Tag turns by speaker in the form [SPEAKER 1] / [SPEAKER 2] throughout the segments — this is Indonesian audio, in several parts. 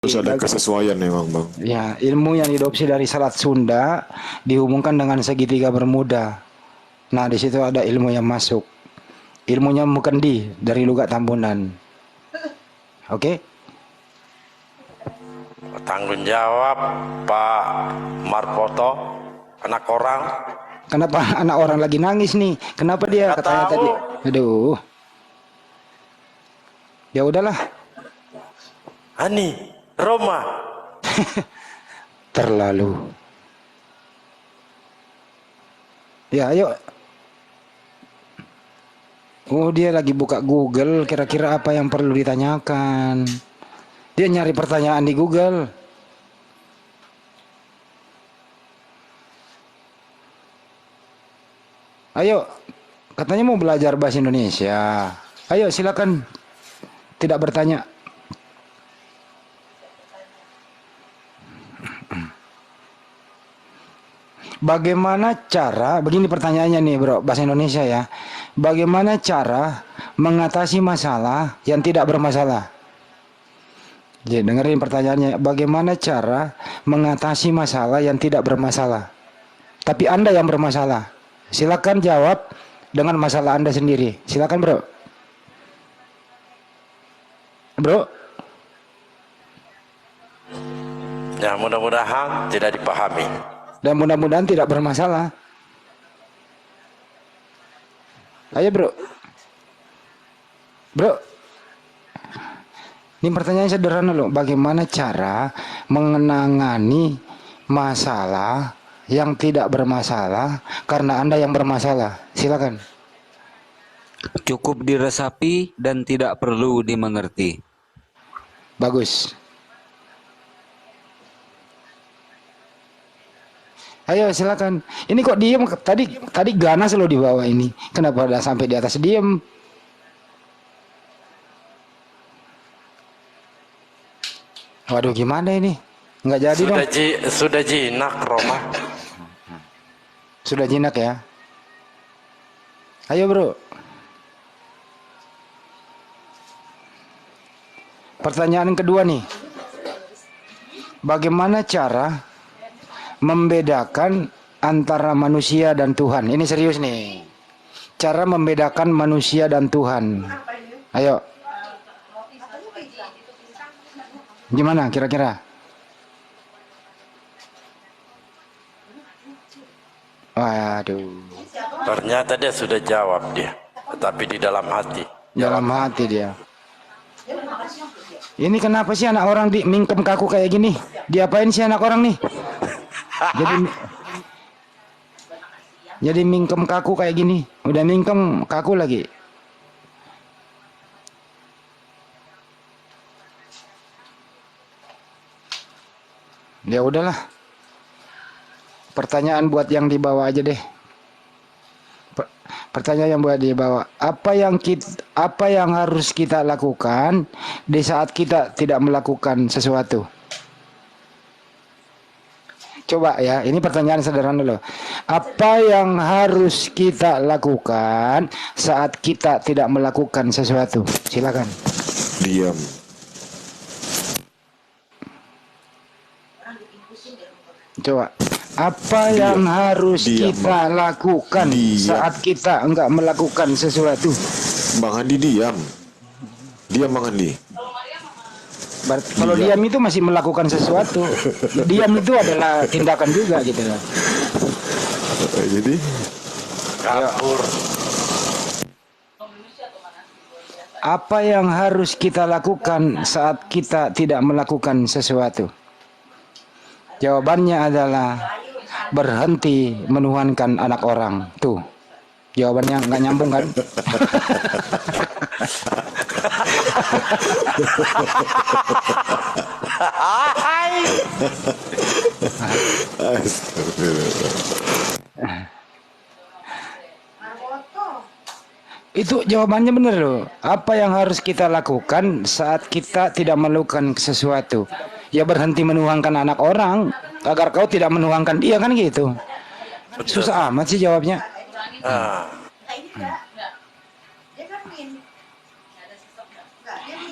[SPEAKER 1] Terus ada kesesuaian memang bang.
[SPEAKER 2] Ya, ilmu yang diadopsi dari Selat Sunda dihubungkan dengan segitiga Bermuda. Nah, di situ ada ilmu yang masuk. Ilmunya Mukendi dari Lugat Tambunan. Oke?
[SPEAKER 3] Tanggung jawab Pak Marpoto, anak orang.
[SPEAKER 2] Kenapa anak orang lagi nangis nih? Kenapa dia
[SPEAKER 3] Nggak
[SPEAKER 2] katanya
[SPEAKER 3] tahu.
[SPEAKER 2] tadi? Aduh. Ya udahlah.
[SPEAKER 3] Ani, Roma.
[SPEAKER 2] Terlalu. Ya, ayo. Oh, dia lagi buka Google. Kira-kira apa yang perlu ditanyakan? Dia nyari pertanyaan di Google. Ayo. Katanya mau belajar bahasa Indonesia. Ayo, silakan. Tidak bertanya. Bagaimana cara, begini pertanyaannya nih bro, bahasa Indonesia ya. Bagaimana cara mengatasi masalah yang tidak bermasalah? Jadi dengerin pertanyaannya, bagaimana cara mengatasi masalah yang tidak bermasalah? Tapi Anda yang bermasalah. Silakan jawab dengan masalah Anda sendiri. Silakan bro. Bro.
[SPEAKER 3] Ya mudah-mudahan tidak dipahami.
[SPEAKER 2] Dan mudah-mudahan tidak bermasalah. Ayo bro. Bro. Ini pertanyaan sederhana loh. Bagaimana cara mengenangani masalah yang tidak bermasalah karena Anda yang bermasalah? Silakan.
[SPEAKER 4] Cukup diresapi dan tidak perlu dimengerti.
[SPEAKER 2] Bagus. Ayo silakan. Ini kok diem? Tadi ganas lo di bawah ini. Kenapa udah sampai di atas diem? Waduh gimana ini? Nggak jadi dong.
[SPEAKER 3] Sudah jinak Roma.
[SPEAKER 2] Sudah jinak ya. Ayo bro. Pertanyaan kedua nih. Bagaimana cara membedakan antara manusia dan Tuhan? Ini serius nih. Cara membedakan manusia dan Tuhan. Ayo. Gimana kira-kira? Waduh.
[SPEAKER 3] Ternyata dia sudah jawab dia, tetapi di dalam hati.
[SPEAKER 2] Dalam hati dia. Ini kenapa sih anak orang di mingkem kaku kayak gini? Diapain sih anak orang nih? Jadi mingkem kaku kayak gini. Udah mingkem kaku lagi. Ya udahlah. Pertanyaan buat yang di bawah aja deh. Pertanyaan yang buat di bawah. Apa yang harus kita lakukan di saat kita tidak melakukan sesuatu? Coba ya, ini pertanyaan sederhana loh. Apa yang harus kita lakukan saat kita tidak melakukan sesuatu? Silakan.
[SPEAKER 1] Diam.
[SPEAKER 2] Coba. Apa yang harus kita lakukan saat kita enggak melakukan sesuatu?
[SPEAKER 1] Bang Andi diam. Diam Bang Andi.
[SPEAKER 2] Kalau diam itu masih melakukan sesuatu. Diam itu adalah tindakan juga gitu loh.
[SPEAKER 1] Jadi
[SPEAKER 3] Kabur.
[SPEAKER 2] Apa yang harus kita lakukan saat kita tidak melakukan sesuatu? Jawabannya adalah berhenti menuhankan anak orang. Tuh, jawabannya nggak nyambung kan? Itu jawabannya benar loh. Apa yang harus kita lakukan saat kita tidak melakukan sesuatu? Ya berhenti menuhankan anak orang agar kau tidak menuhankan dia, kan gitu. Susah amat sih jawabnya.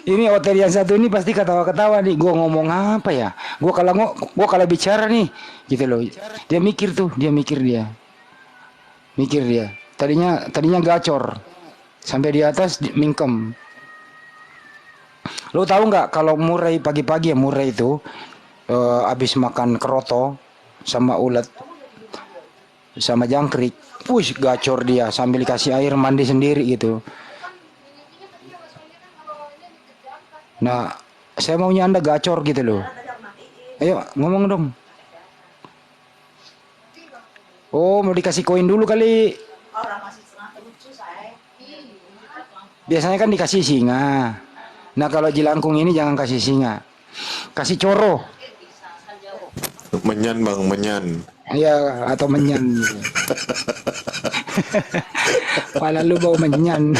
[SPEAKER 2] Ini hotel yang satu ini pasti ketawa-ketawa nih. Gue ngomong apa ya? Gue kalau bicara nih, gitu loh. Dia mikir tuh, mikir dia. Tadinya gacor, sampai di atas mingkem. Lo tahu nggak kalau murai pagi-pagi ya, murai itu habis makan keroto sama ulet sama jangkrik, push gacor dia sambil dikasih air mandi sendiri gitu. Nah, saya maunya Anda gacor gitu loh. Ayo ngomong dong. Oh, mau dikasih koin dulu kali. Biasanya kan dikasih singa. Nah, kalau Jilangkung ini jangan kasih singa. Kasih coro.
[SPEAKER 1] Menyan bang, menyan.
[SPEAKER 2] Ya, atau menyan. Pala lu bau menyan.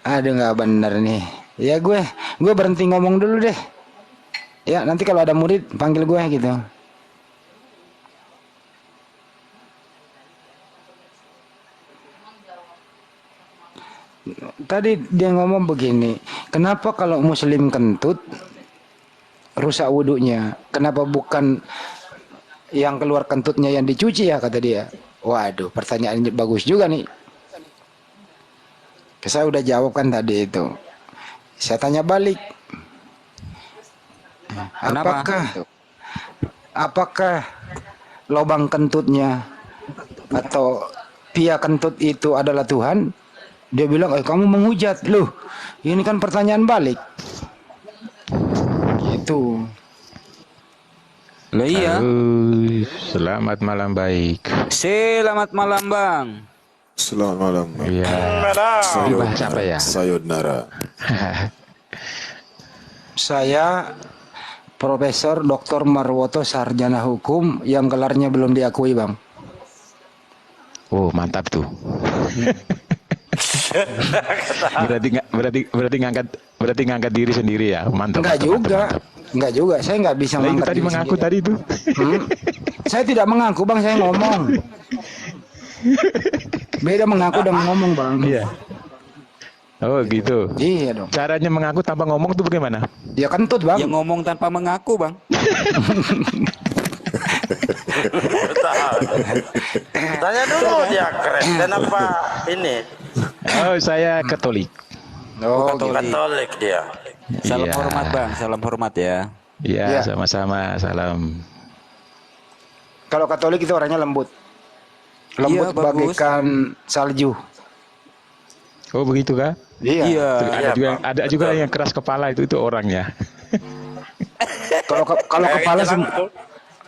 [SPEAKER 2] Aduh, nggak bener nih. Ya gue berhenti ngomong dulu deh. Ya, nanti kalau ada murid panggil gue gitu. Tadi dia ngomong begini, kenapa kalau muslim kentut rusak wudhunya? Kenapa bukan yang keluar kentutnya yang dicuci ya, kata dia. Waduh, pertanyaan bagus juga nih. Saya udah jawab kan tadi itu. Saya tanya balik. Apakah lubang kentutnya atau pia kentut itu adalah Tuhan? Dia bilang, kamu menghujat. Loh, ini kan pertanyaan balik. Gitu.
[SPEAKER 4] Lah iya.
[SPEAKER 5] Selamat malam baik.
[SPEAKER 4] Selamat malam Bang.
[SPEAKER 1] Selamat malam.
[SPEAKER 5] Iya. Bahas apa ya?
[SPEAKER 1] Sayonara.
[SPEAKER 2] Saya Profesor Dr. Marwoto Sarjana Hukum yang gelarnya belum diakui, Bang.
[SPEAKER 5] Oh, mantap tuh. berarti ngangkat diri sendiri ya. Mantap.
[SPEAKER 2] Enggak juga. Saya nggak bisa
[SPEAKER 5] mengangkat.
[SPEAKER 2] Tadi
[SPEAKER 5] mengaku tadi itu.
[SPEAKER 2] Saya tidak mengaku, Bang, saya ngomong. Beda mengaku dan ngomong, Bang.
[SPEAKER 5] Iya. Oh, gitu.
[SPEAKER 2] Iya dong.
[SPEAKER 5] Caranya mengaku tanpa ngomong tuh bagaimana?
[SPEAKER 2] Ya kentut, Bang.
[SPEAKER 4] Yang ngomong tanpa mengaku Bang.
[SPEAKER 3] Tanya dulu dia keren. Kenapa ini?
[SPEAKER 5] Oh, saya Katolik.
[SPEAKER 2] Oh,
[SPEAKER 3] Katolik dia.
[SPEAKER 4] Salam
[SPEAKER 5] Iya.
[SPEAKER 4] hormat Bang, salam hormat ya.
[SPEAKER 5] Iya,
[SPEAKER 2] Iya.
[SPEAKER 5] sama-sama. Salam.
[SPEAKER 2] kalau Katolik itu orangnya lembut. Lembut
[SPEAKER 4] Iya, bagus.
[SPEAKER 2] bagaikan salju.
[SPEAKER 5] Oh, begitu kah?
[SPEAKER 2] Iya.
[SPEAKER 5] Ada juga yang keras kepala itu orangnya.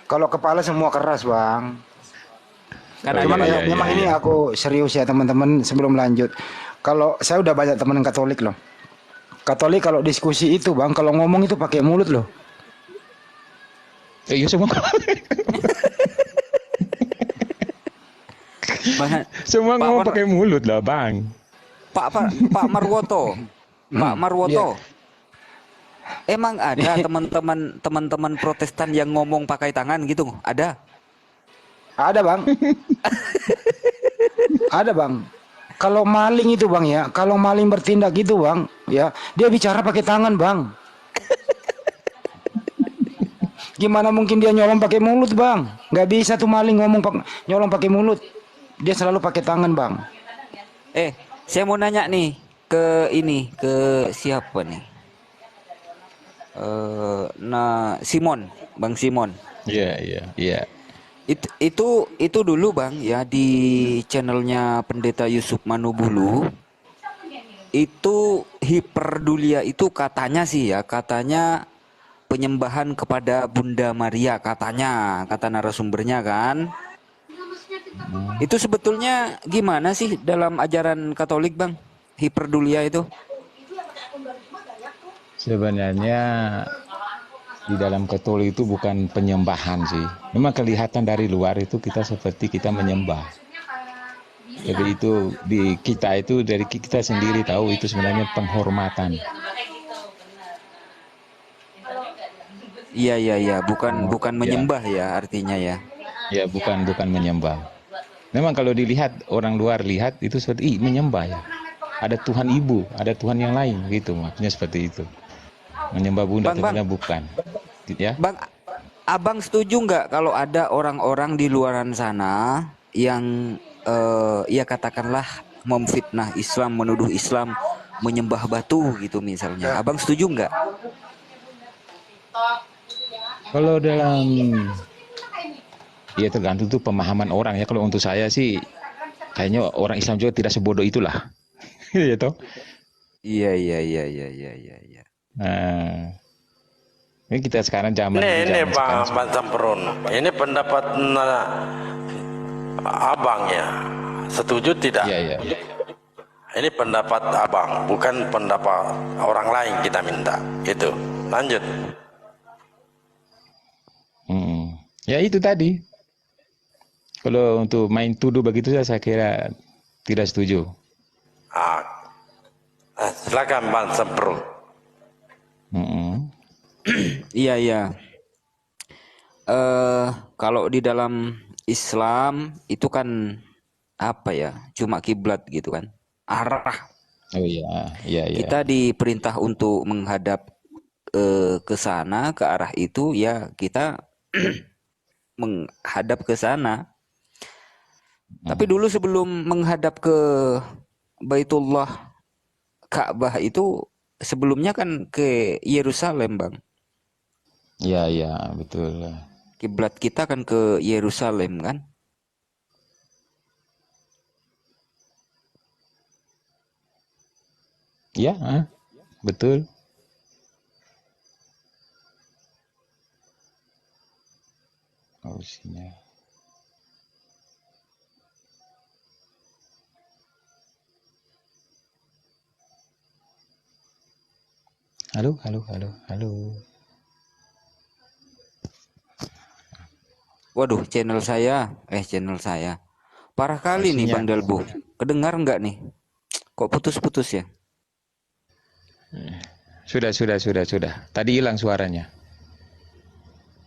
[SPEAKER 2] Kalau kepala semua keras, Bang.
[SPEAKER 4] Karena
[SPEAKER 2] Cuman
[SPEAKER 5] iya,
[SPEAKER 2] memang
[SPEAKER 5] iya.
[SPEAKER 2] ini aku serius ya, teman-teman, sebelum lanjut. Kalau saya udah banyak teman Katolik loh. Katolik kalau diskusi itu, Bang, kalau ngomong itu pakai mulut loh.
[SPEAKER 5] Iya semua. Semua ngomong pakai mulut lah, Bang.
[SPEAKER 4] Pak Marwoto. Pak Marwoto. Emang ada teman-teman Protestan yang ngomong pakai tangan gitu? Ada?
[SPEAKER 2] Ada, Bang. Ada, Bang. Kalau maling itu, Bang, ya, kalau maling bertindak gitu, Bang, ya, dia bicara pakai tangan, Bang. Gimana mungkin dia nyolong pakai mulut, Bang? Nggak bisa tuh maling nyolong pakai mulut. Dia selalu pakai tangan, Bang.
[SPEAKER 4] Saya mau nanya nih ke siapa nih? Simon, Bang Simon.
[SPEAKER 5] Iya.
[SPEAKER 4] Itu dulu Bang ya, di channelnya Pendeta Yusuf Manubulu itu hiperdulia itu katanya penyembahan kepada Bunda Maria, kata narasumbernya kan. Itu sebetulnya gimana sih dalam ajaran Katolik, Bang, hiperdulia itu?
[SPEAKER 5] Sebenarnya di dalam Katolik itu bukan penyembahan sih. Memang kelihatan dari luar itu kita seperti kita menyembah. Jadi itu dari kita sendiri tahu itu sebenarnya penghormatan.
[SPEAKER 4] Iya, bukan menyembah ya artinya ya.
[SPEAKER 5] Ya, bukan menyembah. Memang kalau dilihat orang luar lihat itu seperti menyembah ya. ada Tuhan ibu, ada Tuhan yang lain gitu, maksudnya seperti itu. Menyembah bunda
[SPEAKER 4] Bang,
[SPEAKER 5] ternyata bukan. Ya.
[SPEAKER 4] Bang, abang setuju nggak kalau ada orang-orang di luaran sana yang ya katakanlah memfitnah Islam, menuduh Islam menyembah batu gitu misalnya. Abang setuju nggak?
[SPEAKER 5] Kalau dalam ya tergantung tuh pemahaman orang ya. Kalau untuk saya sih kayaknya orang Islam juga tidak sebodoh itulah. Iya toh.
[SPEAKER 4] Iya, iya, iya, iya, iya, iya, iya.
[SPEAKER 5] Nah, ini kita sekarang zaman
[SPEAKER 3] Ini
[SPEAKER 5] zaman
[SPEAKER 3] Bang
[SPEAKER 5] sekarang.
[SPEAKER 3] Bang Sampurun. Ini pendapat abang ya. Setuju tidak?
[SPEAKER 5] Iya, iya.
[SPEAKER 3] Ini pendapat abang, bukan pendapat orang lain kita minta. Itu. Lanjut.
[SPEAKER 5] Ya itu tadi. Kalau untuk main tuduh begitu saya kira tidak setuju.
[SPEAKER 3] Silakan Bang Sampurun.
[SPEAKER 4] Iya, iya. Kalau di dalam Islam itu kan apa ya? Cuma kiblat gitu kan. Arah.
[SPEAKER 5] Oh iya, iya, iya.
[SPEAKER 4] Kita diperintah untuk menghadap ke sana, ke arah itu ya kita menghadap ke sana. Tapi dulu sebelum menghadap ke Baitullah Ka'bah itu sebelumnya kan ke Yerusalem, Bang.
[SPEAKER 5] Iya, iya, betul.
[SPEAKER 4] Kiblat kita kan ke Yerusalem kan?
[SPEAKER 5] Ya, betul. Oh, sinyal. Halo, halo, halo, halo.
[SPEAKER 4] Waduh, channel saya. Parah kali nih
[SPEAKER 5] Sinyal.
[SPEAKER 4] Bang Dalbu. Kedengar nggak nih? Kok putus-putus ya?
[SPEAKER 5] Sudah. Tadi hilang suaranya.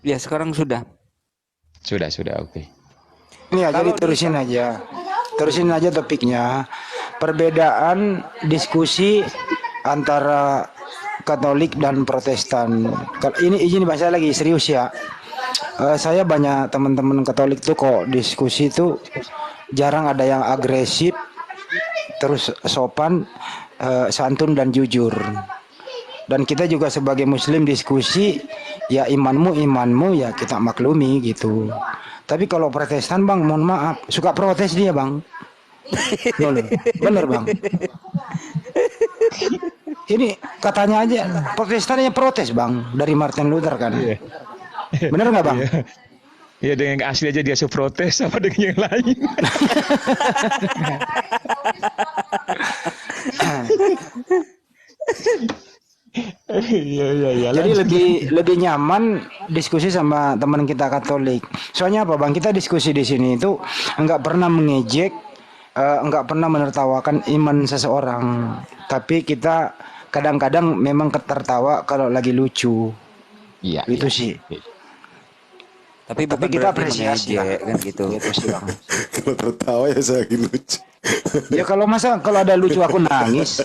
[SPEAKER 4] Ya, sekarang sudah.
[SPEAKER 5] Sudah, oke.
[SPEAKER 2] Ini aja diterusin aja. Terusin aja topiknya. Perbedaan diskusi antara Katolik dan Protestan. Ini izin bahasa lagi serius ya. Saya banyak teman-teman Katolik tuh kok diskusi tuh jarang ada yang agresif, terus sopan, santun dan jujur. Dan kita juga sebagai Muslim diskusi, ya imanmu ya kita maklumi gitu. Tapi kalau Protestan Bang, mohon maaf, suka protes dia Bang. Bener Bang. Ini katanya aja Protestannya protes Bang dari Martin Luther kan. Bener nggak Bang?
[SPEAKER 5] Iya, dengan yang asli aja dia protes sama dengan yang lain. Iya.
[SPEAKER 2] Jadi lebih nyaman diskusi sama teman kita Katolik. Soalnya apa Bang? Kita diskusi di sini itu nggak pernah mengejek, nggak pernah menertawakan iman seseorang. Tapi kita kadang-kadang memang tertawa kalau lagi lucu.
[SPEAKER 5] Iya.
[SPEAKER 2] Itu sih.
[SPEAKER 4] Tapi bukan
[SPEAKER 2] kita
[SPEAKER 4] berarti
[SPEAKER 2] apresiasi lah.
[SPEAKER 4] mengejek kan gitu.
[SPEAKER 2] Gitu sih Bang.
[SPEAKER 1] Kalau tertawa ya saya lagi lucu.
[SPEAKER 2] Ya kalau ada lucu aku nangis.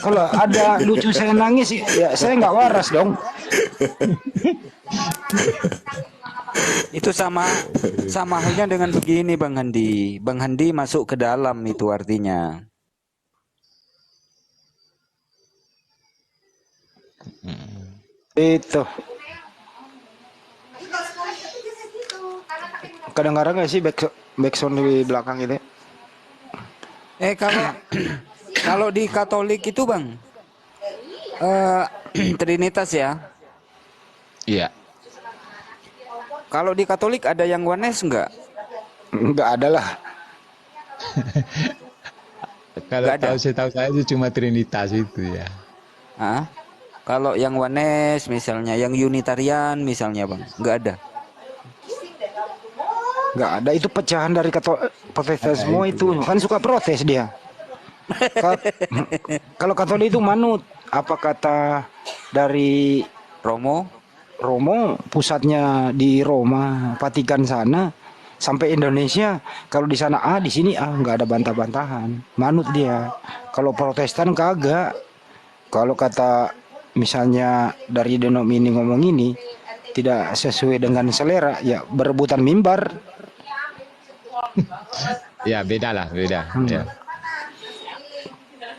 [SPEAKER 2] Kalau ada lucu saya nangis ya saya nggak waras dong.
[SPEAKER 4] Itu sama halnya dengan begini Bang Handi. Bang Handi masuk ke dalam itu artinya.
[SPEAKER 2] Itu. Kadang-kadang nggak sih backsound di belakang gitu?
[SPEAKER 4] Kalau kalau di Katolik itu Bang, Trinitas ya.
[SPEAKER 5] Iya.
[SPEAKER 4] Kalau di Katolik ada yang Oneness nggak?
[SPEAKER 2] Nggak ada lah.
[SPEAKER 5] Kalau
[SPEAKER 4] Nggak ada.
[SPEAKER 5] tahu saya itu cuma Trinitas itu ya.
[SPEAKER 4] Hah? Kalau yang Oneness misalnya, yang Unitarian misalnya Bang, nggak ada.
[SPEAKER 2] Nggak ada, itu pecahan dari Protestan semua itu kan suka protes dia. Kalau Katolik itu manut apa kata dari
[SPEAKER 4] Romo?
[SPEAKER 2] Romo, pusatnya di Roma, Vatikan sana, Sampai Indonesia, kalau di sana A, di sini A, nggak ada bantah-bantahan. Manut dia. Kalau Protestan kagak. Kalau kata misalnya dari denom ini ngomong ini tidak sesuai dengan selera, ya berebutan mimbar.
[SPEAKER 5] Ya beda lah, beda. Ya.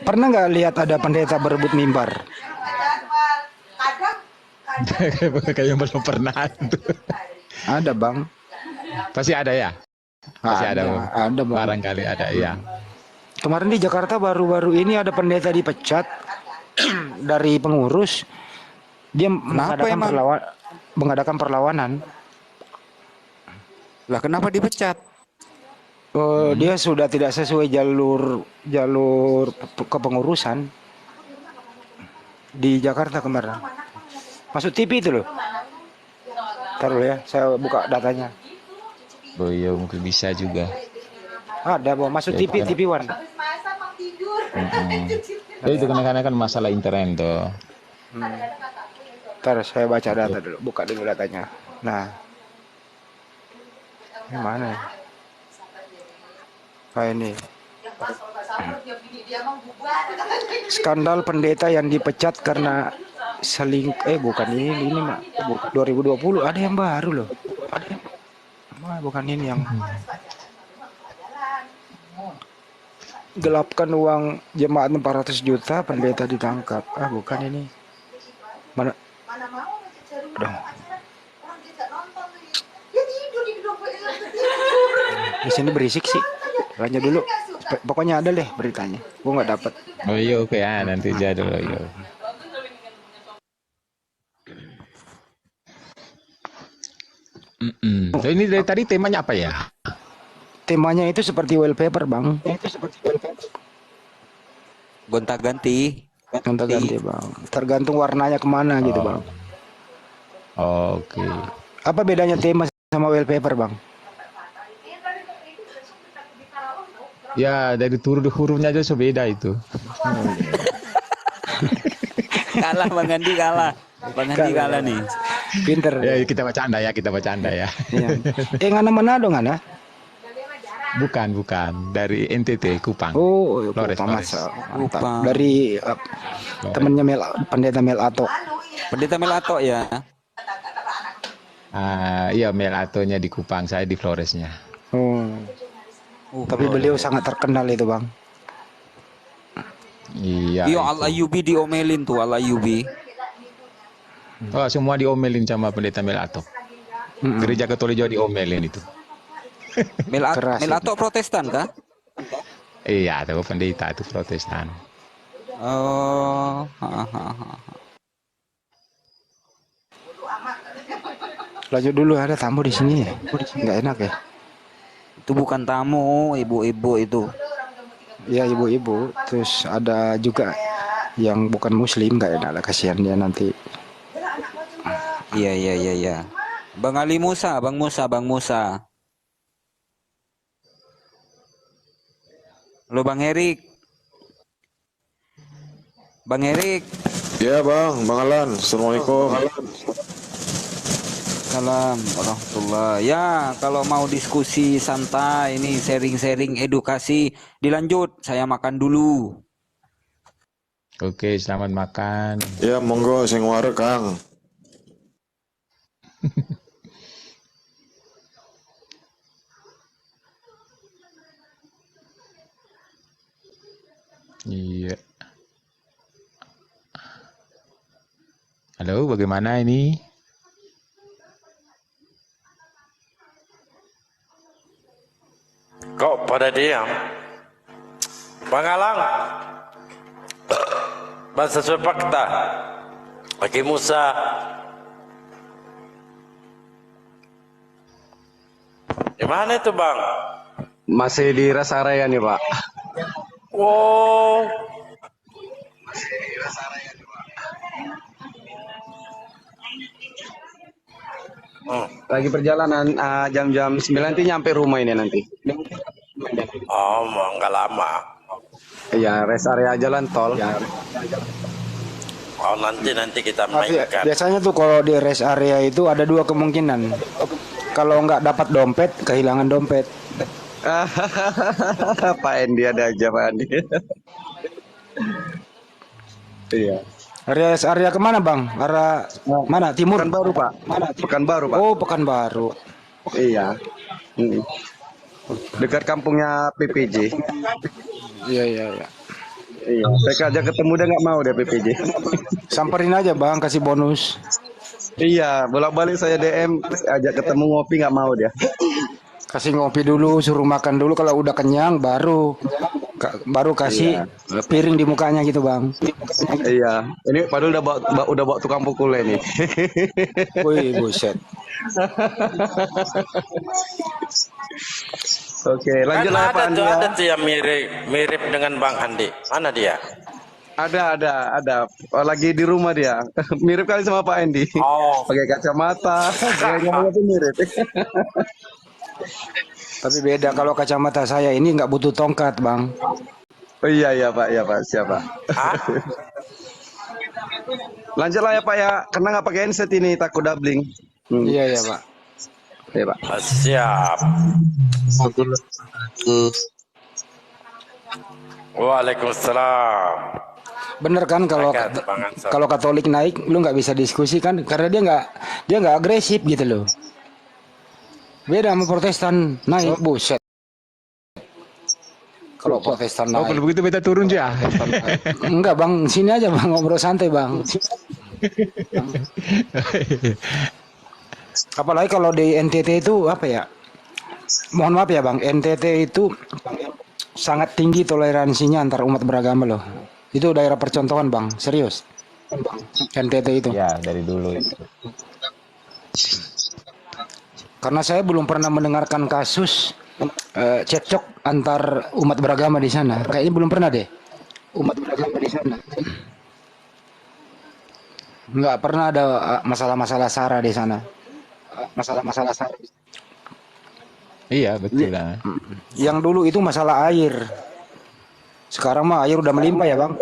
[SPEAKER 2] Pernah nggak lihat ada pendeta berebut mimbar?
[SPEAKER 5] Kayaknya belum pernah tuh.
[SPEAKER 2] Ada bang.
[SPEAKER 5] Pasti ada ya. Pasti ada.
[SPEAKER 2] Ada bang.
[SPEAKER 5] Barangkali ada ya.
[SPEAKER 2] Kemarin di Jakarta baru-baru ini ada pendeta dipecat dari pengurus. Dia mengadakan perlawanan.
[SPEAKER 4] Lah kenapa dipecat?
[SPEAKER 2] Dia sudah tidak sesuai jalur kepengurusan di Jakarta kemarin. Masuk TV itu loh. Taruh ya, saya buka datanya.
[SPEAKER 5] Oh iya, mungkin bisa juga.
[SPEAKER 2] Ada bang, masuk TV, TV One.
[SPEAKER 5] Jadi itu kan masalah internet tuh.
[SPEAKER 2] Ntar saya baca data dulu, buka dulu datanya. Nah, ini mana ya? Ini. Skandal pendeta yang dipecat karena bukan ini mah 2020 ada yang baru loh. Ada yang bukan ini yang gelapkan uang jemaat 400 juta pendeta ditangkap. Bukan ini. Mana? Aduh. Di sini berisik sih. Lanjut dulu. Pokoknya ada deh beritanya. Gua nggak dapat.
[SPEAKER 5] Oh iya oke ya, nanti jadul iya. So, ini dari tadi temanya apa ya?
[SPEAKER 2] Temanya itu seperti wallpaper, Bang.
[SPEAKER 4] Gonta-ganti.
[SPEAKER 2] Gonta-ganti, Bang. Tergantung warnanya kemana gitu, Bang.
[SPEAKER 5] Oke.
[SPEAKER 2] Apa bedanya tema sama wallpaper, Bang?
[SPEAKER 5] Ya dari hurufnya aja beda itu.
[SPEAKER 4] Kalah Bang Andi, kalah. Bang Andi kalah nih.
[SPEAKER 2] Pinter.
[SPEAKER 5] Ya kita bercanda ya.
[SPEAKER 2] Iya. Ngana Manado ngana?
[SPEAKER 5] Bukan dari NTT Kupang.
[SPEAKER 2] Oh,
[SPEAKER 5] Flores.
[SPEAKER 4] Kupang.
[SPEAKER 2] Dari temennya pendeta Melato.
[SPEAKER 4] Pendeta Melato ya.
[SPEAKER 5] Iya Melatonya di Kupang, saya di Floresnya.
[SPEAKER 2] Tapi beliau sangat terkenal itu, Bang.
[SPEAKER 5] Iya.
[SPEAKER 4] Iya, Al-Ayyubi diomelin tuh, Al-Ayyubi.
[SPEAKER 5] Oh, semua diomelin sama pendeta Melato. Gereja Katolik juga diomelin itu.
[SPEAKER 4] Melato Protestan kah?
[SPEAKER 5] Iya, itu pendeta itu Protestan.
[SPEAKER 4] Oh,
[SPEAKER 2] Lanjut dulu, ada tamu di sini. Nggak enak ya?
[SPEAKER 4] itu bukan tamu, ibu-ibu itu.
[SPEAKER 2] Ya ibu-ibu. Terus ada juga yang bukan muslim, nggak enak lah, kasihan dia nanti.
[SPEAKER 4] Iya. Bang Ali Musa, Bang Musa. Halo Bang Erik.
[SPEAKER 1] Ya bang, Bang Alan. Assalamualaikum.
[SPEAKER 4] Salam warahmatullahi. Ya, kalau mau diskusi santai ini sharing-sharing edukasi dilanjut. Saya makan dulu.
[SPEAKER 5] Oke, selamat makan.
[SPEAKER 1] Ya monggo sing wareg Kang.
[SPEAKER 5] Iya. Halo, bagaimana ini?
[SPEAKER 3] Kok pada diam? Bang Alang, bahasa sesuai fakta. Bagi Musa, di mana itu Bang?
[SPEAKER 6] Masih di rest area nih Pak.
[SPEAKER 3] Wow.
[SPEAKER 6] Lagi perjalanan jam-jam 9 nanti nyampe rumah ini nanti.
[SPEAKER 3] Oh, enggak lama.
[SPEAKER 6] Iya, rest area jalan tol.
[SPEAKER 3] Oh, nanti kita
[SPEAKER 2] Tapi
[SPEAKER 3] mainkan.
[SPEAKER 2] biasanya tuh kalau di rest area itu ada dua kemungkinan. kalau nggak dapat dompet, kehilangan dompet.
[SPEAKER 6] Pak Endi ada aja Pak Endi. Iya.
[SPEAKER 2] Area kemana bang? Arah mana? Timur?
[SPEAKER 6] Pekanbaru Pak. Pekanbaru Pak.
[SPEAKER 2] Oh, Pekanbaru.
[SPEAKER 6] Iya. Mm. Dekat kampungnya PPJ.
[SPEAKER 2] Iya, iya, iya.
[SPEAKER 6] Iya. Saya ajak ketemu dia nggak mau dia PPJ.
[SPEAKER 2] Samperin aja bang, kasih bonus.
[SPEAKER 6] Iya. Bolak-balik saya DM ajak ketemu ngopi nggak mau dia.
[SPEAKER 2] Kasih ngopi dulu, suruh makan dulu. Kalau udah kenyang, baru kasih piring di mukanya gitu bang.
[SPEAKER 6] Iya. Ini padahal udah bawa tukang pukul ini.
[SPEAKER 2] Wih, buset.
[SPEAKER 6] Oke,
[SPEAKER 3] Kan
[SPEAKER 6] lanjut lah Pak Andi.
[SPEAKER 3] ada tuh yang mirip dengan Bang Andi. Mana dia?
[SPEAKER 6] Ada. Oh, lagi di rumah dia. Mirip kali sama Pak Andi.
[SPEAKER 3] Oh.
[SPEAKER 6] Pakai kacamata. Gayanya tuh mirip.
[SPEAKER 2] Tapi beda kalau kacamata saya ini nggak butuh tongkat bang.
[SPEAKER 6] Oh iya Pak, siapa?
[SPEAKER 3] Hah?
[SPEAKER 6] Lanjut lah ya Pak ya. Karena nggak pakai headset ini takut doubling.
[SPEAKER 2] Iya ya pak.
[SPEAKER 6] Iya Pak.
[SPEAKER 3] Siap. Waalaikumsalam.
[SPEAKER 2] Bener kan kalau
[SPEAKER 3] Agak Bang Ansor.
[SPEAKER 2] kalau Katolik naik, lu nggak bisa diskusi kan? Karena dia nggak agresif gitu loh. Beda sama Protestan naik, buset. Kalau Protestan
[SPEAKER 5] Oh,
[SPEAKER 2] naik,
[SPEAKER 5] kalau begitu beta turun ya.
[SPEAKER 2] enggak bang, sini aja bang ngobrol santai bang. Apalagi kalau di NTT itu apa ya? Mohon maaf ya bang, NTT itu sangat tinggi toleransinya antar umat beragama loh. Itu daerah percontohan bang, serius. NTT itu.
[SPEAKER 5] Ya, dari dulu itu.
[SPEAKER 2] Karena saya belum pernah mendengarkan kasus cekcok antar umat beragama di sana. Kayaknya belum pernah deh. Umat beragama di sana. Nggak pernah ada masalah-masalah sara di sana. Masalah-masalah sara.
[SPEAKER 5] Iya, betul lah.
[SPEAKER 2] Yang dulu itu masalah air. Sekarang mah air udah melimpah ya bang.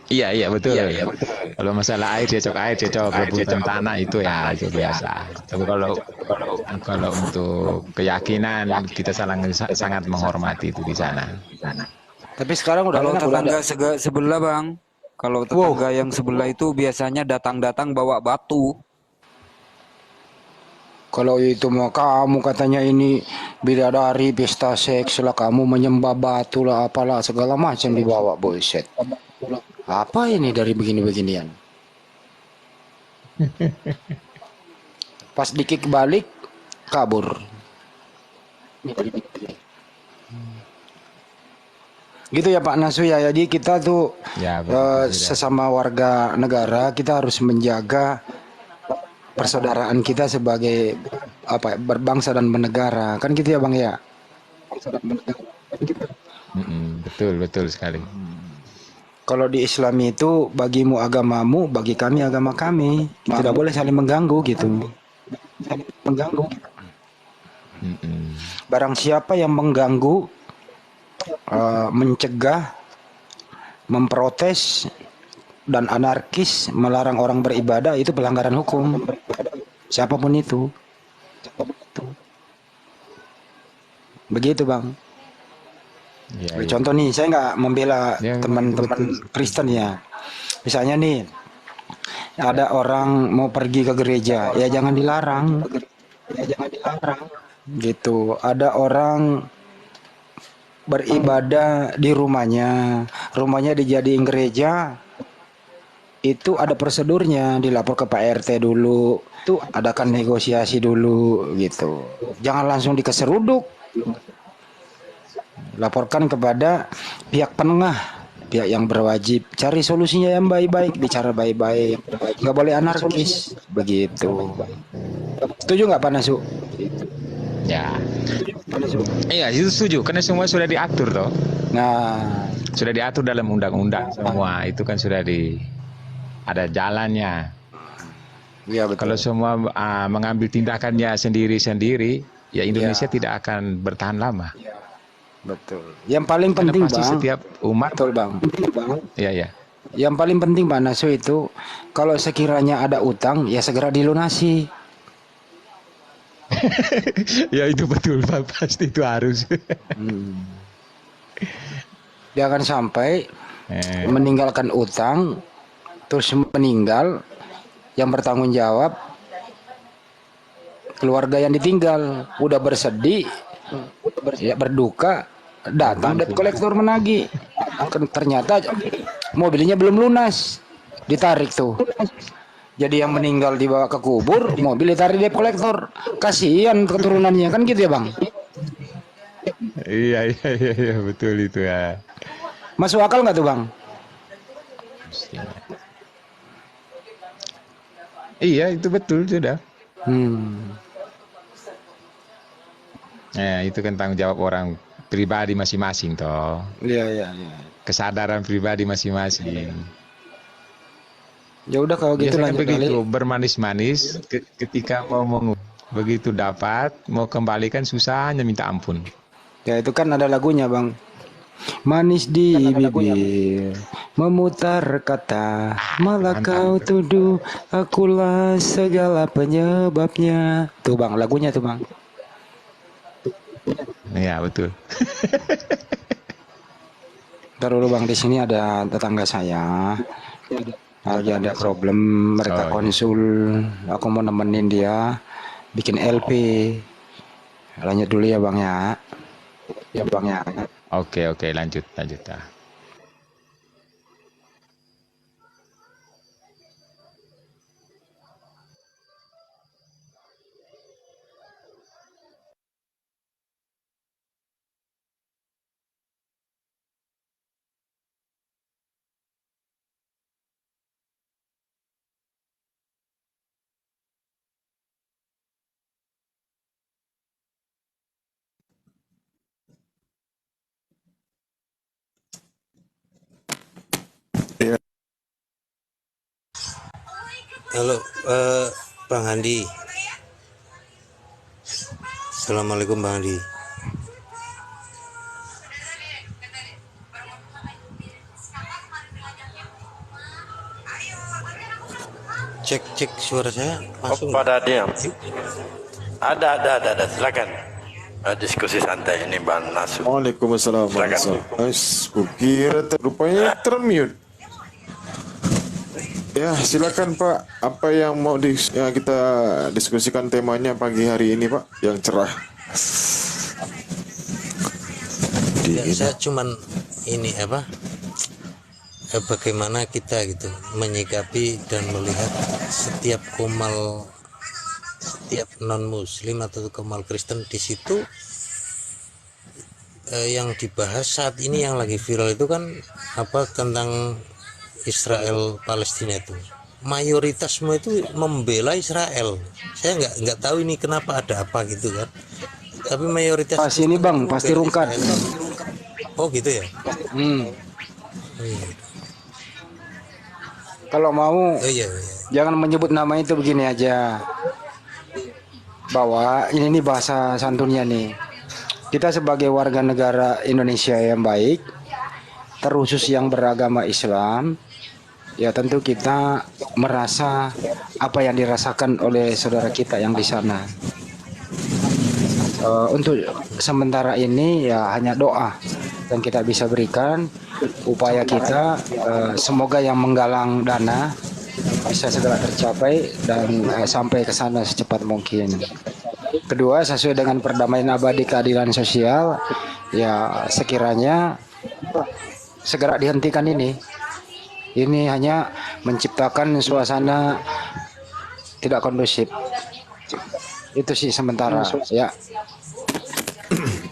[SPEAKER 5] Iya, betul. Kalau masalah air cocok rebutan tanah itu ya itu biasa. Tapi kalau untuk keyakinan kita sangat menghormati itu di sana.
[SPEAKER 2] Tapi sekarang udah
[SPEAKER 4] Kalau
[SPEAKER 2] enak, udah ada.
[SPEAKER 4] tetangga sebelah bang, kalau tetangga yang sebelah itu biasanya datang-datang bawa batu.
[SPEAKER 2] Kalau itu mau kamu katanya ini bidadari pesta seks lah, kamu menyembah batu lah apalah segala macam dibawa, buset. Apa ini dari begini-beginian? Pas dikik balik kabur. Gitu ya Pak Nasu ya. Jadi kita tuh
[SPEAKER 5] Ya, betul,
[SPEAKER 2] sesama warga negara kita harus menjaga persaudaraan kita sebagai apa berbangsa dan bernegara, kan gitu ya bang ya.
[SPEAKER 5] Betul sekali.
[SPEAKER 2] Kalau di Islam itu bagimu agamamu, bagi kami agama kami, tidak boleh saling mengganggu gitu. Mengganggu. Barang siapa yang mengganggu, mencegah, memprotes dan anarkis, melarang orang beribadah, itu pelanggaran hukum. Siapapun itu. Begitu bang.
[SPEAKER 5] Ya,
[SPEAKER 2] Contoh nih, saya nggak membela
[SPEAKER 5] Ya,
[SPEAKER 2] teman-teman Kristen ya. Misalnya nih, ada orang mau pergi ke gereja, ya jangan dilarang. Gitu. Ada orang beribadah di rumahnya dijadiin gereja, itu ada prosedurnya, dilapor ke Pak RT dulu, itu adakan negosiasi dulu gitu. Jangan langsung dikeseruduk. Laporkan kepada pihak penengah, pihak yang berwajib, cari solusinya yang baik-baik, bicara baik-baik, nggak boleh anarkis, begitu. Setuju nggak Pak Nasu?
[SPEAKER 5] Ya. Iya, itu setuju. Karena semua sudah diatur toh.
[SPEAKER 2] Nah,
[SPEAKER 5] Sudah diatur dalam undang-undang semua. Itu kan sudah ada jalannya.
[SPEAKER 2] iya betul.
[SPEAKER 5] Kalau semua mengambil tindakannya sendiri-sendiri, ya Indonesia tidak akan bertahan lama.
[SPEAKER 2] Betul. Yang paling
[SPEAKER 5] Karena
[SPEAKER 2] penting
[SPEAKER 5] pasti
[SPEAKER 2] bang,
[SPEAKER 5] setiap umat.
[SPEAKER 2] betul bang.
[SPEAKER 5] Iya.
[SPEAKER 2] Yang paling penting Pak Naso itu kalau sekiranya ada utang ya segera dilunasi.
[SPEAKER 5] Ya itu betul Pak, pasti itu harus.
[SPEAKER 2] Jangan sampai
[SPEAKER 5] Eh,
[SPEAKER 2] meninggalkan utang terus meninggal, yang bertanggung jawab keluarga yang ditinggal, udah bersedih ya berduka, datang debt collector menagih. Ternyata mobilnya belum lunas, ditarik tuh. Jadi yang meninggal dibawa ke kubur, mobil ditarik debt collector. Kasihan keturunannya kan gitu ya Bang.
[SPEAKER 5] iya, iya, iya, iya, betul itu ya.
[SPEAKER 2] Masuk akal nggak tuh Bang?
[SPEAKER 5] Mestinya. Iya, itu betul sudah. Itu kan tanggung jawab orang pribadi masing-masing toh.
[SPEAKER 2] Iya iya iya.
[SPEAKER 5] Kesadaran pribadi masing-masing.
[SPEAKER 2] Ya udah kalau gitu
[SPEAKER 5] Biasanya
[SPEAKER 2] lanjut
[SPEAKER 5] begitu,
[SPEAKER 2] kali.
[SPEAKER 5] bermanis-manis ketika begitu dapat, mau kembalikan susahnya minta ampun.
[SPEAKER 2] Ya itu kan ada lagunya Bang. Manis di bibir, memutar kata, malah kau tuduh akulah segala penyebabnya. Tuh Bang, lagunya tuh Bang.
[SPEAKER 5] Iya, betul.
[SPEAKER 2] Ntar dulu Bang, di sini ada tetangga saya. Lagi ada problem, mereka
[SPEAKER 5] Oh, iya.
[SPEAKER 2] konsul. Aku mau nemenin dia bikin LP. Lanjut dulu ya Bang ya. Ya Bang ya.
[SPEAKER 5] Oke, oke, lanjut, lanjut. Ah.
[SPEAKER 1] Ya,
[SPEAKER 7] Halo, Bang Andi. Assalamualaikum Bang Andi. Cek suara saya masuk.
[SPEAKER 3] pada diam. Ada. Silakan. Diskusi santai ini Bang Nasu.
[SPEAKER 1] Waalaikumsalam.
[SPEAKER 3] Silakan.
[SPEAKER 1] Kukira rupanya termute. Ya, silakan Pak. Apa yang mau kita diskusikan temanya pagi hari ini Pak? Yang cerah.
[SPEAKER 7] Ya, saya cuman ini bagaimana kita gitu menyikapi dan melihat setiap non muslim atau komal Kristen di situ. Yang dibahas saat ini yang lagi viral itu kan tentang Israel Palestina itu mayoritas semua itu membela Israel. Saya nggak tahu ini kenapa, ada apa gitu kan, tapi mayoritas
[SPEAKER 2] Pas ini Bang, pasti rungkat.
[SPEAKER 7] Oh gitu ya.
[SPEAKER 2] Kalau mau
[SPEAKER 7] Oh iya.
[SPEAKER 2] jangan menyebut nama itu, begini aja. Bahwa ini bahasa santunnya nih. Kita sebagai warga negara Indonesia yang baik, terkhusus yang beragama Islam, ya tentu kita merasa apa yang dirasakan oleh saudara kita yang di sana. Untuk sementara ini ya hanya doa yang kita bisa berikan. Upaya kita semoga yang menggalang dana bisa segera tercapai dan sampai ke sana secepat mungkin. Kedua, sesuai dengan perdamaian abadi keadilan sosial, ya sekiranya segera dihentikan ini. Ini hanya menciptakan suasana tidak kondusif. Itu sih sementara ya.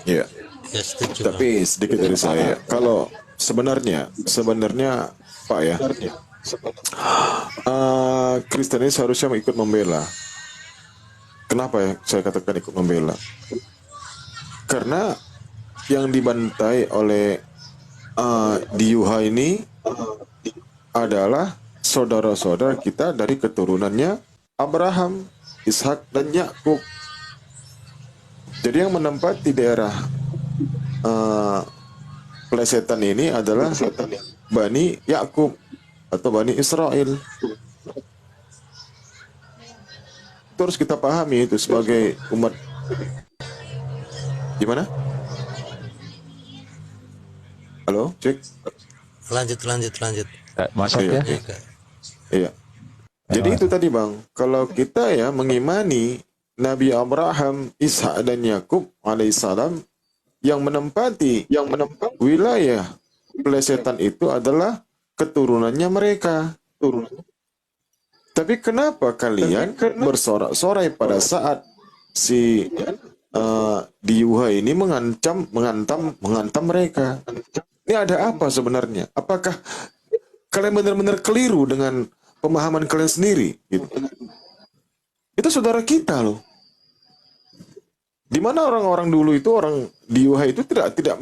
[SPEAKER 1] Ya.
[SPEAKER 7] Ya setuju.
[SPEAKER 1] Tapi sedikit dari saya. Kalau sebenarnya Pak ya, Kristen ini seharusnya ikut membela. Kenapa ya saya katakan ikut membela? Karena yang dibantai oleh Diuha ini adalah saudara-saudara kita dari keturunannya Abraham, Ishak dan Yakub. Jadi yang menempati daerah plesetan ini adalah Bani Yakub. atau Bani Israel. Itu harus kita pahami itu sebagai umat. Gimana? Halo, cek.
[SPEAKER 7] Lanjut.
[SPEAKER 5] Maksudnya?
[SPEAKER 1] Iya. Iya. Jadi itu tadi Bang, kalau kita ya mengimani Nabi Abraham, Ishak dan Yakub alaihissalam yang menempati wilayah pelesetan itu adalah keturunannya mereka. Tapi kenapa kalian bersorak-sorai pada saat si Diyuha ini menghantam mereka? Ini ada apa sebenarnya? Apakah kalian benar-benar keliru dengan pemahaman kalian sendiri? Gitu. Itu saudara kita loh. Di mana orang-orang dulu itu, orang Diyuha itu tidak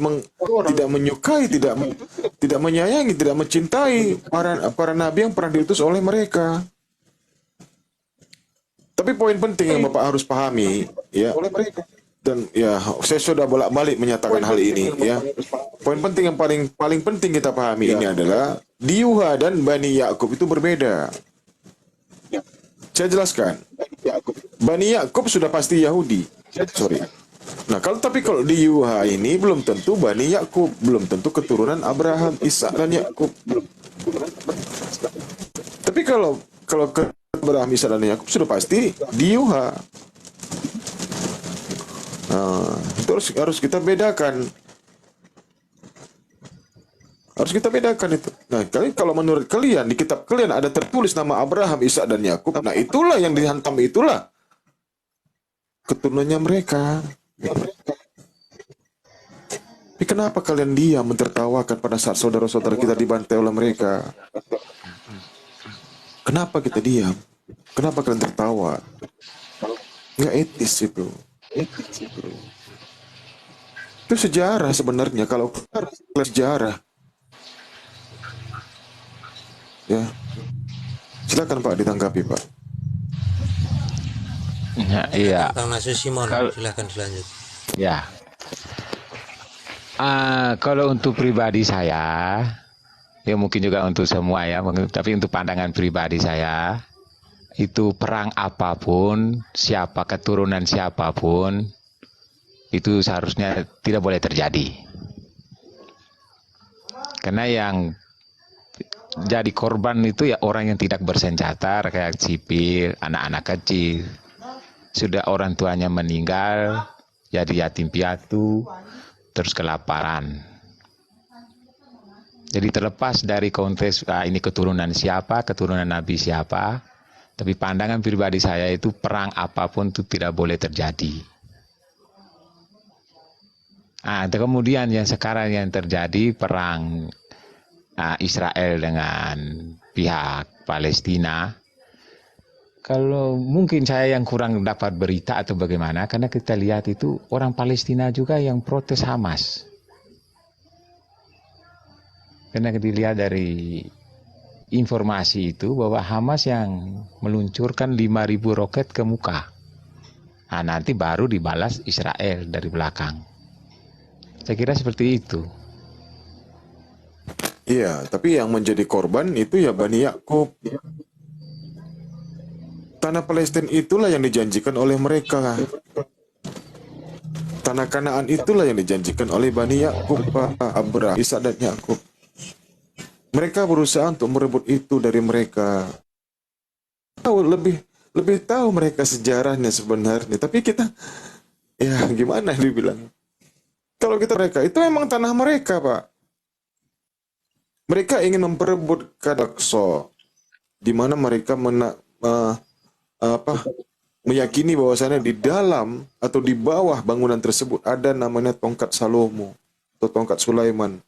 [SPEAKER 1] menyukai, tidak menyayangi, tidak mencintai para nabi yang pernah diutus oleh mereka. Tapi poin penting yang Bapak harus pahami ya, dan ya saya sudah bolak-balik menyatakan hal ini ya. Poin penting yang paling penting kita pahami ini adalah Diyuha dan Bani Yakub itu berbeda. Saya jelaskan. Bani Yakub sudah pasti Yahudi. Sorry. Nah, kalau Diyuha ini belum tentu Bani Yakub, belum tentu keturunan Abraham, Ishak dan Yakub. Tapi kalau ke Abraham, Ishak dan Yakub sudah pasti Diyuha. Nah, itu harus kita bedakan. Harus kita bedakan itu. Nah, kalau menurut kalian di kitab kalian ada tertulis nama Abraham, Ishak dan Yakub, nah itulah yang dihantam, itulah keturunannya mereka. Tapi kenapa kalian diam mentertawakan pada saat saudara-saudara kita dibantai oleh mereka? Kenapa kita diam? Kenapa kalian tertawa? Nggak etis itu. Itu sejarah sebenarnya. Kalau sejarah, ya, silakan Pak ditanggapi Pak.
[SPEAKER 5] Ya, iya.
[SPEAKER 7] Kang Nasus Simon, silahkan selanjut.
[SPEAKER 5] Ya. Kalau untuk pribadi saya, ya mungkin juga untuk semua ya, tapi untuk pandangan pribadi saya, itu perang apapun, siapa keturunan siapapun, itu seharusnya tidak boleh terjadi. Karena yang jadi korban itu ya orang yang tidak bersenjata, rakyat sipil, anak-anak kecil. Sudah orang tuanya meninggal, jadi yatim piatu, terus kelaparan. Jadi terlepas dari konteks ini keturunan siapa, keturunan Nabi siapa, tapi pandangan pribadi saya itu perang apapun itu tidak boleh terjadi. Kemudian yang sekarang yang terjadi perang Israel dengan pihak Palestina. Kalau mungkin saya yang kurang dapat berita atau bagaimana, karena kita lihat itu orang Palestina juga yang protes Hamas. Karena dilihat dari informasi itu bahwa Hamas yang meluncurkan 5.000 roket ke muka. Nanti baru dibalas Israel dari belakang. Saya kira seperti itu.
[SPEAKER 1] Iya, tapi yang menjadi korban itu ya Bani Yakub. Tanah Palestina itulah yang dijanjikan oleh mereka. Tanah Kanaan itulah yang dijanjikan oleh Bani Yakub, Pak Abraham, Ishak dan Yakub. Mereka berusaha untuk merebut itu dari mereka. Lebih tahu mereka sejarahnya sebenarnya. Tapi kita, ya gimana dibilang? Kalau mereka itu memang tanah mereka, Pak. Mereka ingin memperebut Al-Aqsa, di mana mereka meyakini bahwasannya di dalam atau di bawah bangunan tersebut ada namanya tongkat Salomo atau tongkat Sulaiman.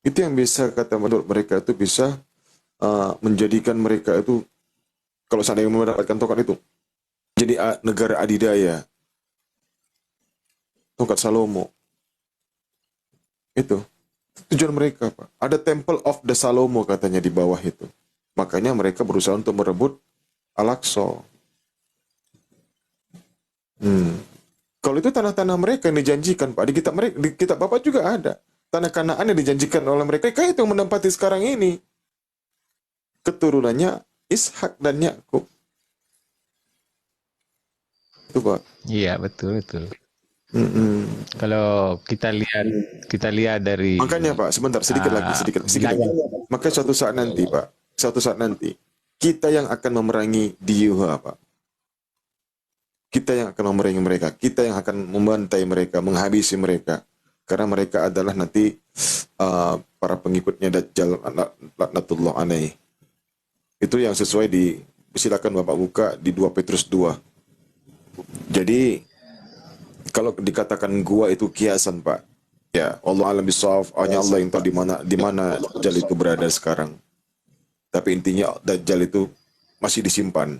[SPEAKER 1] Itu yang bisa, kata menurut mereka itu bisa menjadikan mereka itu, kalau seandainya mendapatkan tongkat itu, jadi negara adidaya. Tongkat Salomo. Itu tujuan mereka, Pak. Ada Temple of the Salomo katanya di bawah itu. Makanya mereka berusaha untuk merebut Al-Aqsa. Kalau itu tanah-tanah mereka yang dijanjikan, Pak. Di kitab Bapak juga ada. Tanah Kanaan yang dijanjikan oleh mereka itu yang menempati sekarang ini. keturunannya Ishak dan Yakub. Itu Pak.
[SPEAKER 5] Iya, betul betul.
[SPEAKER 1] Mm-mm.
[SPEAKER 5] Kalau kita lihat dari
[SPEAKER 1] Makanya Pak, sebentar, sedikit lagi, sedikit lagi. Maka suatu saat nanti Pak, suatu saat nanti kita yang akan memerangi Diyuha Pak. Kita yang akan memerangi mereka, kita yang akan membantai mereka, menghabisi mereka. Karena mereka adalah nanti para pengikutnya Dajjal laknatullah alaih. Itu yang sesuai silakan Bapak buka di 2 Petrus 2. Jadi kalau dikatakan gua itu kiasan Pak, ya Allah alam bisawab, hanya Allah yang tahu di mana Dajjal itu berada sekarang. Tapi intinya Dajjal itu masih disimpan,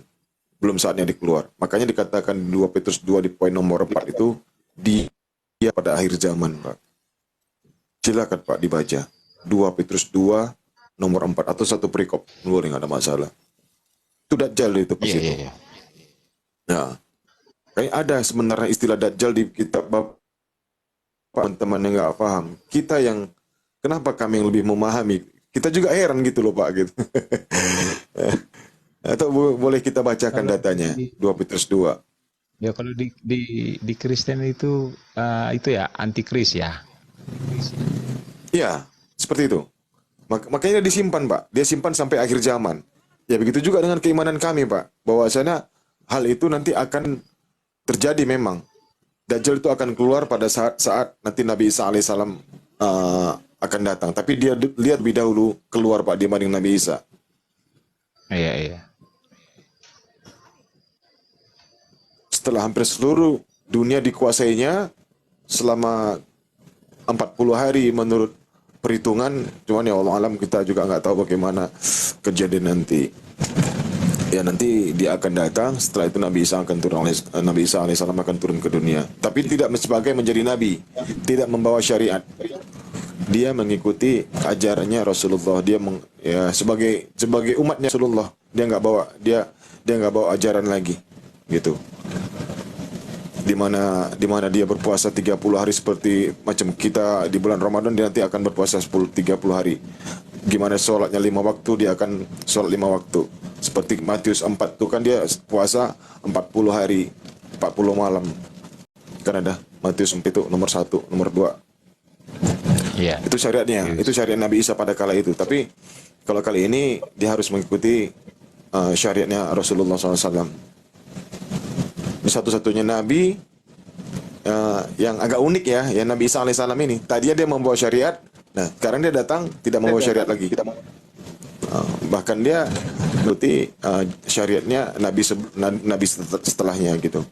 [SPEAKER 1] belum saatnya dikeluar. Makanya dikatakan di 2 Petrus 2 di poin nomor 4 itu dia pada akhir zaman Pak. Silakan Pak dibaca 2 Petrus 2 nomor 4 atau satu perikop, boleh, nggak ada masalah. Itu Dajjal itu pas itu.
[SPEAKER 5] iya.
[SPEAKER 1] Nah, kayak ada sebenarnya istilah Dajjal di kitab Bapak, teman-teman yang nggak paham. Kita yang, kenapa kami yang lebih memahami, kita juga heran gitu loh Pak gitu. Atau boleh kita bacakan datanya 2 Petrus 2.
[SPEAKER 5] Ya kalau di Kristen itu ya antikris ya.
[SPEAKER 1] Iya, seperti itu. Makanya dia disimpan Pak, dia simpan sampai akhir zaman. Ya begitu juga dengan keimanan kami Pak, bahwasanya hal itu nanti akan terjadi memang. Dajjal itu akan keluar pada saat nanti Nabi Isa alaihissalam akan datang. Tapi dia lihat lebih dahulu keluar Pak dibanding Nabi Isa.
[SPEAKER 5] Iya.
[SPEAKER 1] Setelah hampir seluruh dunia dikuasainya selama 40 hari menurut perhitungan, cuman ya Allah alam kita juga nggak tahu bagaimana kejadian nanti. Ya nanti dia akan datang, setelah itu Nabi Isa akan turun, Nabi Isa alaihissalam akan turun ke dunia. Tapi tidak sebagai menjadi nabi, tidak membawa syariat. Dia mengikuti ajarannya Rasulullah. Dia sebagai umatnya Rasulullah. Dia nggak bawa ajaran lagi, gitu. Di mana dia berpuasa 30 hari seperti macam kita di bulan Ramadan, dia nanti akan berpuasa 30 hari. Gimana sholatnya 5 waktu, dia akan sholat 5 waktu. Seperti Matius 4 itu kan dia puasa 40 hari, 40 malam. Kan ada Matius 4 itu nomor 1, nomor 2.
[SPEAKER 5] Iya.
[SPEAKER 1] Itu syariatnya, itu syariat Nabi Isa pada kala itu. Tapi kalau kali ini dia harus mengikuti syariatnya Rasulullah SAW. Satu-satunya Nabi yang agak unik ya Nabi Isa alaihissalam ini. Tadinya dia membawa syariat, nah sekarang dia datang tidak membawa syariat lagi. Bahkan dia mengikuti syariatnya Nabi setelahnya gitu.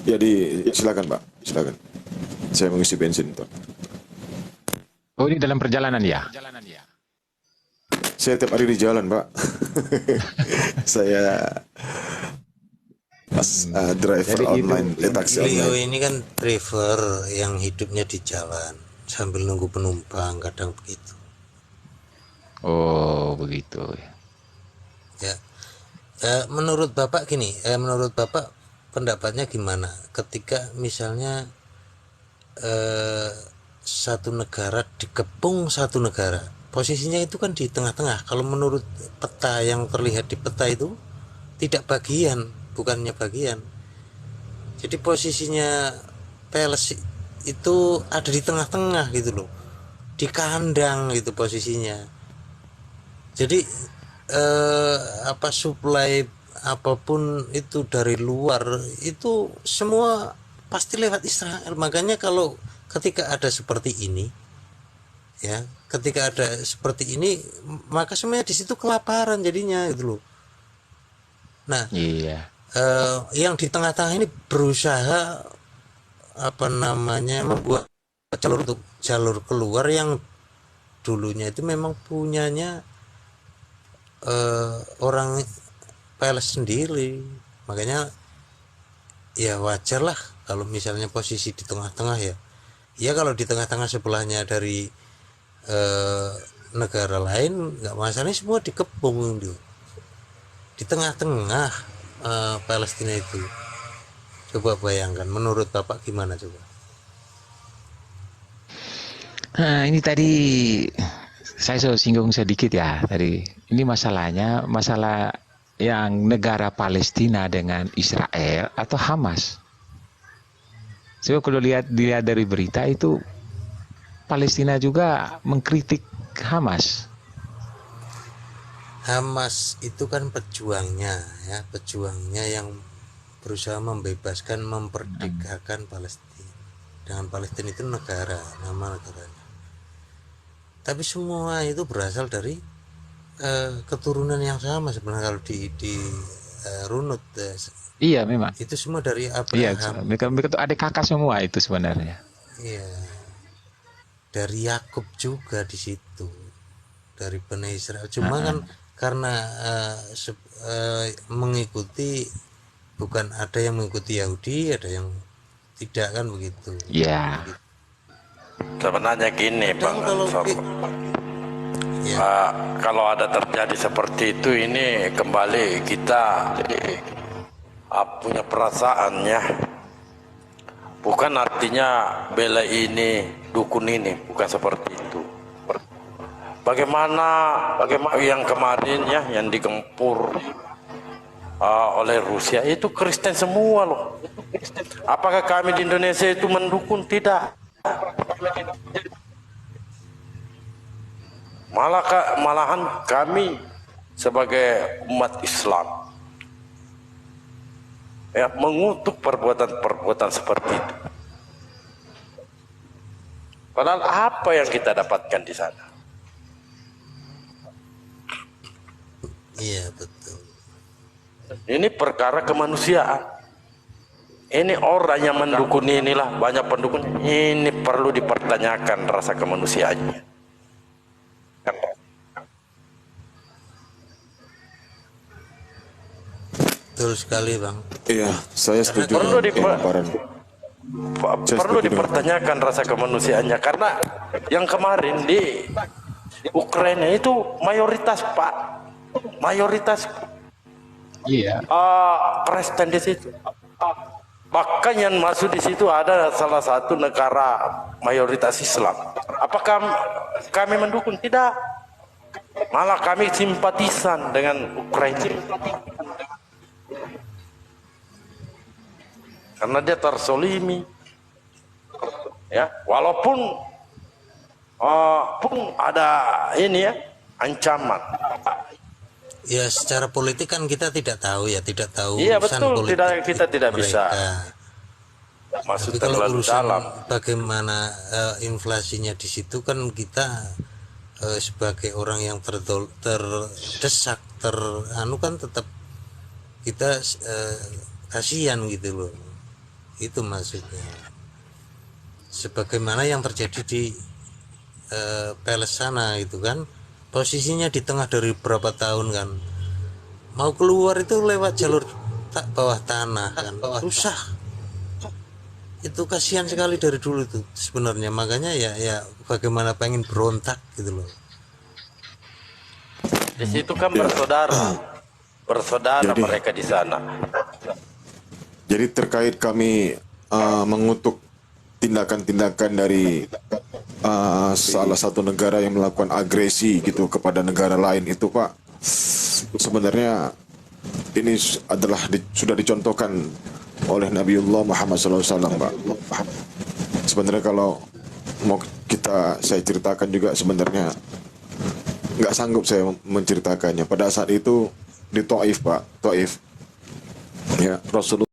[SPEAKER 1] Jadi silakan Pak, silakan. Saya mengisi bensin Pak.
[SPEAKER 5] Oh ini dalam perjalanan ya?
[SPEAKER 1] Saya tiap hari di jalan Pak. Saya driver
[SPEAKER 5] Jadi
[SPEAKER 1] online, taksi
[SPEAKER 7] Beliau
[SPEAKER 1] online.
[SPEAKER 7] ini kan driver yang hidupnya di jalan sambil nunggu penumpang, kadang begitu.
[SPEAKER 5] Oh begitu.
[SPEAKER 7] Ya, menurut Bapak gini, menurut Bapak pendapatnya gimana? Ketika misalnya satu negara dikepung satu negara, posisinya itu kan di tengah-tengah. Kalau menurut peta yang terlihat di peta itu tidak bagian, bukannya bagian. Jadi posisinya Palestina itu ada di tengah-tengah gitu loh, di kandang gitu posisinya. Jadi suplai apapun itu dari luar itu semua pasti lewat Israel. Makanya kalau ketika ada seperti ini, ya, ketika ada seperti ini, maka semuanya di situ kelaparan jadinya gitu loh. Nah,
[SPEAKER 5] Iya.
[SPEAKER 7] yang di tengah-tengah ini berusaha membuat jalur keluar yang dulunya itu memang punyanya orang Palestina sendiri. Makanya ya wajar lah kalau misalnya posisi di tengah-tengah ya. Ya kalau di tengah-tengah sebelahnya dari negara lain nggak masalah, semua dikepung itu. Di tengah-tengah Palestina itu. Coba bayangkan, menurut Bapak gimana coba?
[SPEAKER 5] Nah, ini tadi saya singgung sedikit ya tadi. Ini masalahnya masalah yang negara Palestina dengan Israel atau Hamas. Coba kalau dilihat dari berita itu Palestina juga mengkritik Hamas.
[SPEAKER 7] Hamas itu kan pejuangnya ya, pejuangnya yang berusaha membebaskan, memerdekakan Palestina. Dengan Palestina itu negara, nama negaranya. Tapi semua itu berasal dari keturunan yang sama sebenarnya kalau di runut.
[SPEAKER 5] Iya memang.
[SPEAKER 7] Itu semua dari
[SPEAKER 5] Iya,
[SPEAKER 7] Abraham.
[SPEAKER 5] mereka tuh adik kakak semua itu sebenarnya.
[SPEAKER 7] Iya. Dari Yakub juga di situ. Dari Bani Israel. Cuma kan karena mengikuti, bukan ada yang mengikuti Yahudi, ada yang tidak, kan begitu.
[SPEAKER 5] Iya.
[SPEAKER 3] Sebenarnya gini Bang
[SPEAKER 7] Dan kalau
[SPEAKER 3] kalau ada terjadi seperti itu, ini kembali kita punya perasaannya. Bukan artinya bela ini, dukun ini, bukan seperti itu. Bagaimana yang kemarin ya, yang digempur oleh Rusia itu Kristen semua loh. Apakah kami di Indonesia itu mendukung? Tidak. Malahan kami sebagai umat Islam ya mengutuk perbuatan-perbuatan seperti itu. Padahal apa yang kita dapatkan di sana?
[SPEAKER 7] iya betul.
[SPEAKER 3] Ini perkara kemanusiaan. Ini orang yang mendukung inilah, banyak pendukung. Ini perlu dipertanyakan rasa kemanusiaannya.
[SPEAKER 7] Betul sekali Bang.
[SPEAKER 1] Iya, saya setuju
[SPEAKER 3] Perlu
[SPEAKER 1] dengan Baran.
[SPEAKER 3] Perlu dipertanyakan rasa kemanusiaannya, karena yang kemarin di Ukraina itu mayoritas Pak, mayoritas
[SPEAKER 5] Iya.
[SPEAKER 3] Kristen di situ. Bahkan yang masuk di situ ada salah satu negara mayoritas Islam. Apakah kami mendukung? Tidak. Malah kami simpatisan dengan Ukraina. Karena dia tersolimi. Ya, walaupun pun ada ini ya, ancaman.
[SPEAKER 7] Ya secara politik kan kita tidak tahu ya, tidak tahu
[SPEAKER 3] Iya
[SPEAKER 7] urusan
[SPEAKER 3] betul,
[SPEAKER 7] politik
[SPEAKER 3] kita tidak bisa
[SPEAKER 7] mereka.
[SPEAKER 3] masuk
[SPEAKER 7] Tapi kalau
[SPEAKER 3] terlalu
[SPEAKER 7] urusan
[SPEAKER 3] dalam.
[SPEAKER 7] bagaimana inflasinya di situ kan kita sebagai orang yang terdesak, kan tetap kita kasihan gitu loh. Itu maksudnya. Sebagaimana yang terjadi di Palestina itu kan, posisinya di tengah dari berapa tahun kan, mau keluar itu lewat jalur bawah tanah kan, susah. Itu kasihan sekali dari dulu itu sebenarnya. Makanya ya bagaimana pengen berontak gitu loh.
[SPEAKER 3] Di situ kan bersaudara
[SPEAKER 1] Jadi-
[SPEAKER 3] mereka di sana.
[SPEAKER 1] Jadi terkait kami mengutuk tindakan-tindakan dari salah satu negara yang melakukan agresi gitu kepada negara lain itu Pak, sebenarnya ini adalah sudah dicontohkan oleh Nabiullah Muhammad SAW Pak. Sebenarnya kalau mau saya ceritakan juga sebenarnya nggak sanggup saya menceritakannya. Pada saat itu di Taif Pak, Taif ya Rasulullah